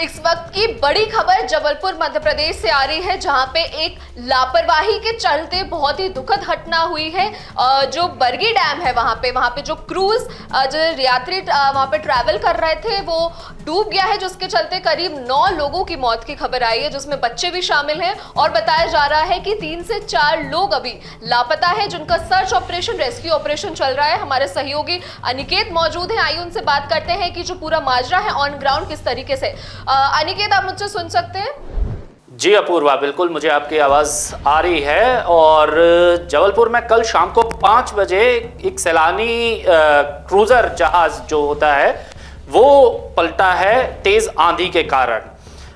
इस वक्त की बड़ी खबर जबलपुर मध्य प्रदेश से आ रही है, जहां पे एक लापरवाही के चलते बहुत ही दुखद घटना हुई है। जो बरगी डैम है वहां पे जो क्रूज जो यात्री वहां पे ट्रैवल कर रहे थे वो डूब गया है, जिसके चलते करीब 9 लोगों की मौत की खबर आई है, जिसमें बच्चे भी शामिल हैं। और बताया जा रहा है कि 3 से 4 लोग अभी लापता है, जिनका सर्च ऑपरेशन, रेस्क्यू ऑपरेशन चल रहा है। हमारे सहयोगी अनिकेत मौजूद हैं, आइए उनसे बात करते हैं कि जो पूरा माजरा है ऑन ग्राउंड किस तरीके से। अनिकेत, आप मुझसे सुन सकते हैं? जी अपूर्वा, बिल्कुल मुझे आपकी आवाज़ आ रही है। और जबलपुर में कल शाम को 5 बजे एक सैलानी क्रूज़र जहाज़ जो होता है वो पलटा है तेज़ आंधी के कारण।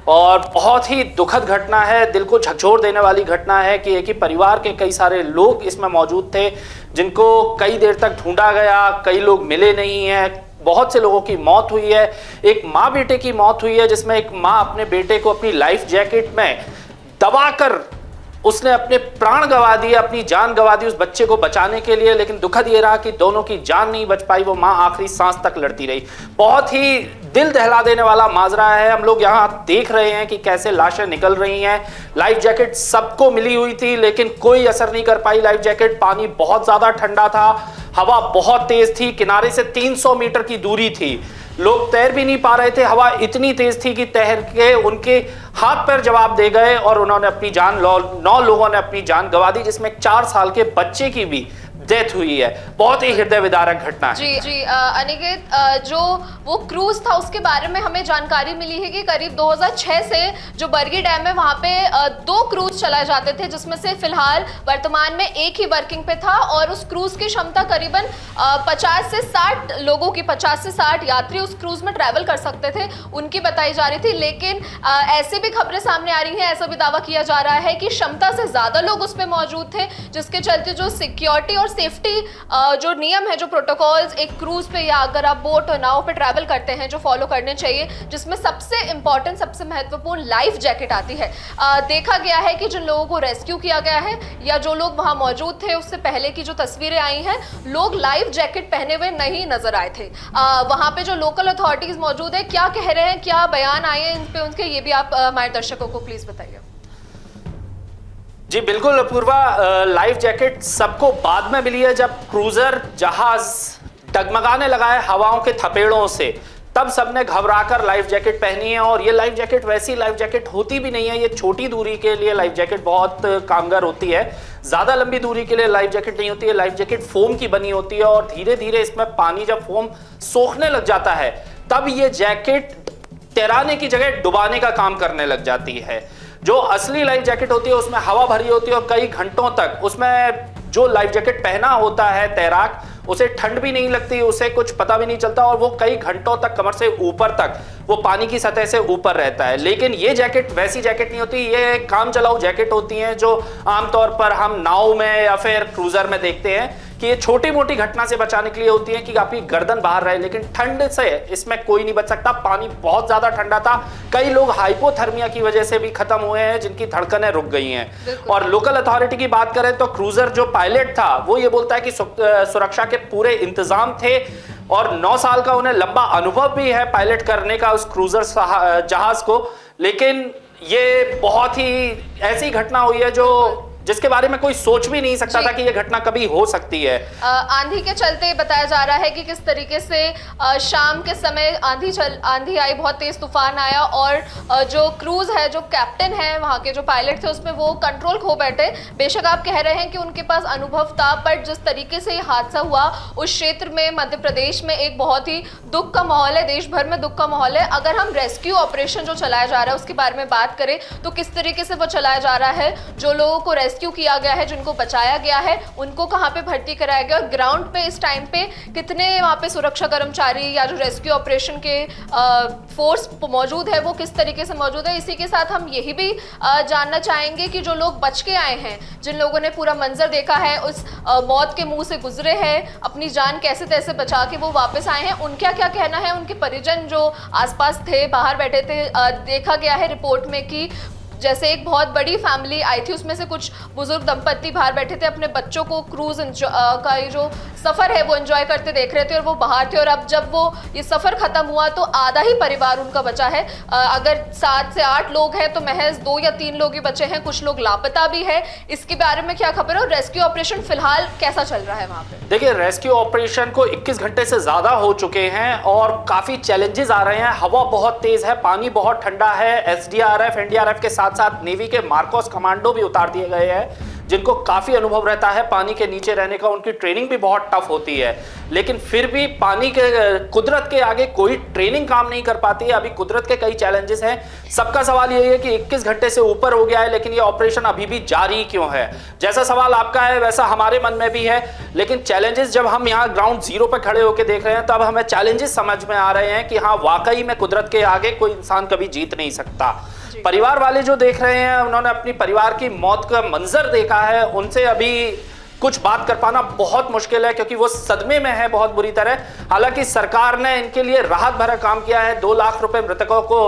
और बहुत ही दुखद घटना है, दिल को झकझोर देने वाली घटना है कि एक ही परिवार के कई सारे लोग इसमें मौजूद थे, जिनको कई देर तक ढूंढा गया, कई लोग मिले नहीं हैं। बहुत से लोगों की मौत हुई है। एक माँ बेटे की मौत हुई है, जिसमें एक माँ अपने बेटे को अपनी लाइफ जैकेट में दबाकर उसने अपने प्राण गंवा दिए, अपनी जान गंवा दी उस बच्चे को बचाने के लिए। लेकिन दुखद ये रहा कि दोनों की जान नहीं बच पाई, वो माँ आखिरी सांस तक लड़ती रही। बहुत ही दिल दहला देने वाला माजरा है। हम लोग यहाँ देख रहे हैं कि कैसे लाशें निकल रही हैं। लाइफ जैकेट सबको मिली हुई थी, लेकिन कोई असर नहीं कर पाई लाइफ जैकेट। पानी बहुत ज्यादा ठंडा था, हवा बहुत तेज थी, किनारे से 300 मीटर की दूरी थी, लोग तैर भी नहीं पा रहे थे। हवा इतनी तेज थी कि तैर के उनके हाथ पैर जवाब दे गए और उन्होंने अपनी जान 9 लोगों ने अपनी जान गंवा दी, जिसमें 4 साल के बच्चे की भी डेथ हुई है। बहुत ही हृदय विदारक घटना है। जी अनिकेत, जो वो क्रूज था उसके बारे में हमें जानकारी मिली है कि करीब 2006 से जो बरगी डैम है वहां पे 2 क्रूज चलाए जाते थे, जिसमें से फिलहाल वर्तमान में एक ही वर्किंग पे था। और उस क्रूज की क्षमता करीबन 50 से 60 लोगों की, 50 से 60 यात्री उस क्रूज में ट्रैवल कर सकते थे, उनकी बताई जा रही थी। लेकिन ऐसी भी खबरें सामने आ रही हैं, ऐसा भी दावा किया जा रहा है कि क्षमता से ज्यादा लोग उस पर मौजूद थे, जिसके चलते जो सिक्योरिटी और सेफ्टी जो नियम है, जो प्रोटोकॉल्स एक क्रूज पे या अगर आप बोट और नाव पे ट्रैवल करते हैं जो फॉलो करने चाहिए, जिसमें सबसे इंपॉर्टेंट, सबसे महत्वपूर्ण लाइफ जैकेट आती है। देखा गया है कि जिन लोगों को रेस्क्यू किया गया है या जो लोग वहां मौजूद थे, उससे पहले की जो तस्वीरें आई हैं, लोग लाइफ जैकेट पहने हुए नहीं नजर आए थे। वहां पे जो लोकल अथॉरिटीज मौजूद है, क्या कह रहे हैं, क्या बयान आए हैं इन पे उनके, ये भी आप हमारे दर्शकों को प्लीज बताइए। जी बिल्कुल अपूर्वा, लाइफ जैकेट सबको बाद में मिली है जब क्रूजर जहाज डगमगाने लगा है हवाओं के थपेड़ों से, तब सबने घबराकर लाइफ जैकेट पहनी है। और ये लाइफ जैकेट वैसी लाइफ जैकेट होती भी नहीं है, ये छोटी दूरी के लिए लाइफ जैकेट बहुत कामगार होती है, ज्यादा लंबी दूरी के लिए लाइफ जैकेट नहीं होती है। लाइफ जैकेट फोम की बनी होती है और धीरे धीरे इसमें पानी जब फोम सोखने लग जाता है, तब ये जैकेट तैराने की जगह डुबाने का काम करने लग जाती है। जो असली लाइफ जैकेट होती है उसमें हवा भरी होती है और कई घंटों तक उसमें जो लाइफ जैकेट पहना होता है तैराक, उसे ठंड भी नहीं लगती, उसे कुछ पता भी नहीं चलता और वो कई घंटों तक कमर से ऊपर तक वो पानी की सतह से ऊपर रहता है। लेकिन ये जैकेट वैसी जैकेट नहीं होती, ये काम चलाऊ जैकेट होती हैं जो आमतौर पर हम नाव में या फिर क्रूजर में देखते हैं कि ये छोटी मोटी घटना से बचाने के लिए होती है कि आपकी गर्दन बाहर रहे। लेकिन ठंड से इसमें कोई नहीं बच सकता। पानी बहुत ज्यादा ठंडा था, कई लोग हाइपोथर्मिया की वजह से भी खत्म हुए हैं, जिनकी धड़कनें रुक गई हैं। और लोकल अथॉरिटी की बात करें तो क्रूजर जो पायलट था वो ये बोलता है कि सुरक्षा के पूरे इंतजाम थे और 9 साल का उन्हें लंबा अनुभव भी है पायलट करने का उस क्रूजर जहाज को। लेकिन ये बहुत ही ऐसी घटना हुई है जो जिसके बारे में कोई सोच भी नहीं सकता था कि यह घटना कभी हो सकती है। आंधी के चलते बताया जा रहा है कि किस तरीके से शाम के समय आंधी आई, बहुत तेज तूफान आया और जो क्रूज है, जो कैप्टन है वहां के, जो पायलट थे, उसमें वो कंट्रोल खो बैठे। बेशक आप कह रहे हैं कि उनके पास अनुभव था, पर जिस तरीके से ये हादसा हुआ उस क्षेत्र में, मध्य प्रदेश में एक बहुत ही दुख का माहौल है, देश भर में दुख का माहौल है। अगर हम रेस्क्यू ऑपरेशन जो चलाया जा रहा है उसके बारे में बात करें तो किस तरीके से वो चलाया जा रहा है, जो लोगों को रेस्क्यू किया गया है, जिनको बचाया गया है, उनको कहां पे भर्ती कराया गया, और ग्राउंड पे इस टाइम पे कितने वहां पे सुरक्षा कर्मचारी या जो रेस्क्यू ऑपरेशन के फोर्स मौजूद है वो किस तरीके से मौजूद है। इसी के साथ हम यही भी जानना चाहेंगे कि जो लोग बच के आए हैं, जिन लोगों ने पूरा मंजर देखा है, उस मौत के मुंह से गुजरे हैं, अपनी जान कैसे तैसे बचा के वो वापस आए हैं, उनका क्या कहना है। उनके परिजन जो आसपास थे, बाहर बैठे थे, देखा गया है रिपोर्ट में कि जैसे एक बहुत बड़ी फैमिली आई थी, उसमें से कुछ बुजुर्ग दंपत्ति बाहर बैठे थे, अपने बच्चों को क्रूज का ये जो सफर है वो एंजॉय करते देख रहे थे और वो बाहर थे। और अब जब वो ये सफर खत्म हुआ तो आधा ही परिवार उनका बचा है। अगर 7 से 8 लोग हैं तो महज 2 या 3 लोग ही बचे हैं, कुछ लोग लापता भी है। इसके बारे में क्या खबर है और रेस्क्यू ऑपरेशन फिलहाल कैसा चल रहा है वहां पे? देखिए, रेस्क्यू ऑपरेशन को 21 घंटे से ज्यादा हो चुके हैं और काफी चैलेंजेस आ रहे हैं। हवा बहुत तेज है, पानी बहुत ठंडा है। एसडीआरएफ, एनडीआरएफ के साथ साथ नेवी के मार्कोस कमांडो भी उतार दिए गए हैं, जिनको काफी अनुभव रहता है पानी के नीचे रहने का। उनकी ट्रेनिंग भी बहुत टफ होती है, लेकिन फिर भी पानी के कुदरत के आगे कोई ट्रेनिंग काम नहीं कर पाती है। अभी कुदरत के कई चैलेंजेस हैं। सबका सवाल यही है कि 21 घंटे से ऊपर हो गया है, लेकिन ये ऑपरेशन अभी भी जारी क्यों है? जैसा सवाल आपका है वैसा हमारे मन में भी है, लेकिन चैलेंजेस जब हम यहाँ ग्राउंड जीरो पर खड़े होकर देख रहे हैं तब हमें चैलेंजेस समझ में आ रहे हैं कि हाँ, वाकई में कुदरत के आगे कोई इंसान कभी जीत नहीं सकता। परिवार वाले जो देख रहे हैं, उन्होंने अपनी परिवार की मौत का मंजर देखा है, उनसे अभी कुछ बात कर पाना बहुत मुश्किल है, क्योंकि वो सदमे में है बहुत बुरी तरह। हालांकि सरकार ने इनके लिए राहत भरा काम किया है। 2 लाख रुपए मृतकों को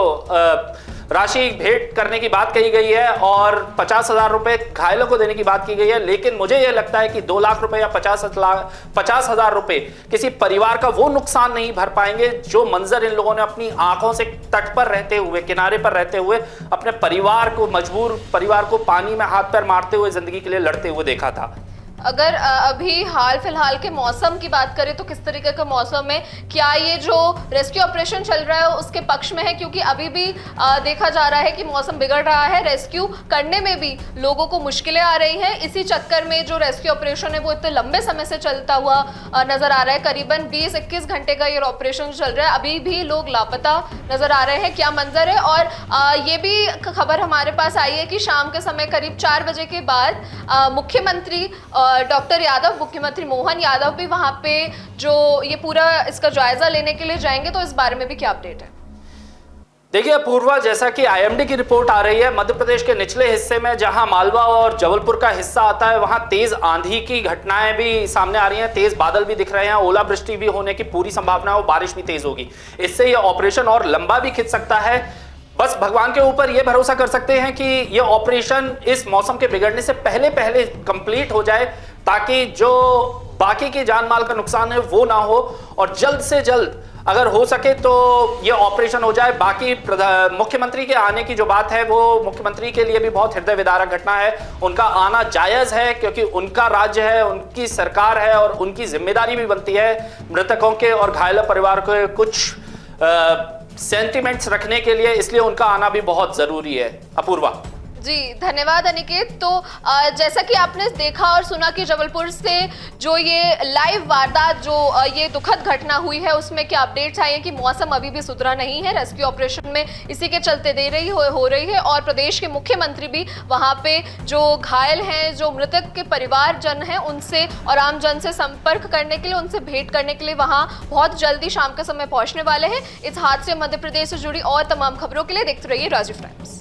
राशि भेंट करने की बात कही गई है और 50,000 रुपए घायलों को देने की बात की गई है। लेकिन मुझे यह लगता है कि 2 लाख रुपए या 50,000 रुपए किसी परिवार का वो नुकसान नहीं भर पाएंगे जो मंजर इन लोगों ने अपनी आंखों से तट पर रहते हुए, किनारे पर रहते हुए अपने परिवार को, मजबूर परिवार को पानी में हाथ पैर मारते हुए जिंदगी के लिए लड़ते हुए देखा था। अगर अभी हाल फिलहाल के मौसम की बात करें तो किस तरीके का मौसम है? क्या ये जो रेस्क्यू ऑपरेशन चल रहा है उसके पक्ष में है? क्योंकि अभी भी देखा जा रहा है कि मौसम बिगड़ रहा है, रेस्क्यू करने में भी लोगों को मुश्किलें आ रही हैं। इसी चक्कर में जो रेस्क्यू ऑपरेशन है वो इतने लंबे समय से चलता हुआ नजर आ रहा है। करीबन 20-21 घंटे का ये ऑपरेशन चल रहा है, अभी भी लोग लापता नजर आ रहे हैं। क्या मंजर है? और ये भी खबर हमारे पास आई है कि शाम के समय करीब 4 बजे के बाद मुख्यमंत्री डॉक्टर यादव, मुख्यमंत्री मोहन यादव भी वहां पे जो ये पूरा इसका जायजा लेने के लिए जाएंगे। तो इस बारे में भी क्या अपडेट है? देखिए अपूर्वा, जैसा कि आईएमडी की रिपोर्ट आ रही है, मध्य प्रदेश के निचले हिस्से में जहां मालवा और जबलपुर का हिस्सा आता है वहां तेज आंधी की घटनाएं भी सामने आ रही हैं। तेज बादल भी दिख रहे हैं, ओलावृष्टि भी होने की पूरी संभावना है और बारिश भी तेज होगी। इससे यह ऑपरेशन और लंबा भी खिंच सकता है। बस भगवान के ऊपर यह भरोसा कर सकते हैं कि यह ऑपरेशन इस मौसम के बिगड़ने से पहले कंप्लीट हो जाए, ताकि जो बाकी की जान माल का नुकसान है वो ना हो और जल्द से जल्द अगर हो सके तो ये ऑपरेशन हो जाए। बाकी मुख्यमंत्री के आने की जो बात है वो मुख्यमंत्री के लिए भी बहुत हृदय विदारक घटना है। उनका आना जायज है क्योंकि उनका राज्य है, उनकी सरकार है और उनकी जिम्मेदारी भी बनती है मृतकों के और घायल परिवार के कुछ सेंटिमेंट्स रखने के लिए, इसलिए उनका आना भी बहुत जरूरी है। अपूर्वा जी, धन्यवाद अनिकेत। तो जैसा कि आपने देखा और सुना कि जबलपुर से जो ये लाइव वारदात, जो ये दुखद घटना हुई है, उसमें क्या अपडेट्स आई है कि मौसम अभी भी सुधरा नहीं है। रेस्क्यू ऑपरेशन में इसी के चलते देरी हो रही है और प्रदेश के मुख्यमंत्री भी वहां पे जो घायल हैं, जो मृतक के परिवारजन हैं, उनसे और आम जन से संपर्क करने के लिए, उनसे भेंट करने के लिए वहां बहुत जल्दी शाम के समय पहुंचने वाले हैं। इस हादसे मध्य प्रदेश से जुड़ी और तमाम खबरों के लिए देखते रहिए राजीव टाइम्स।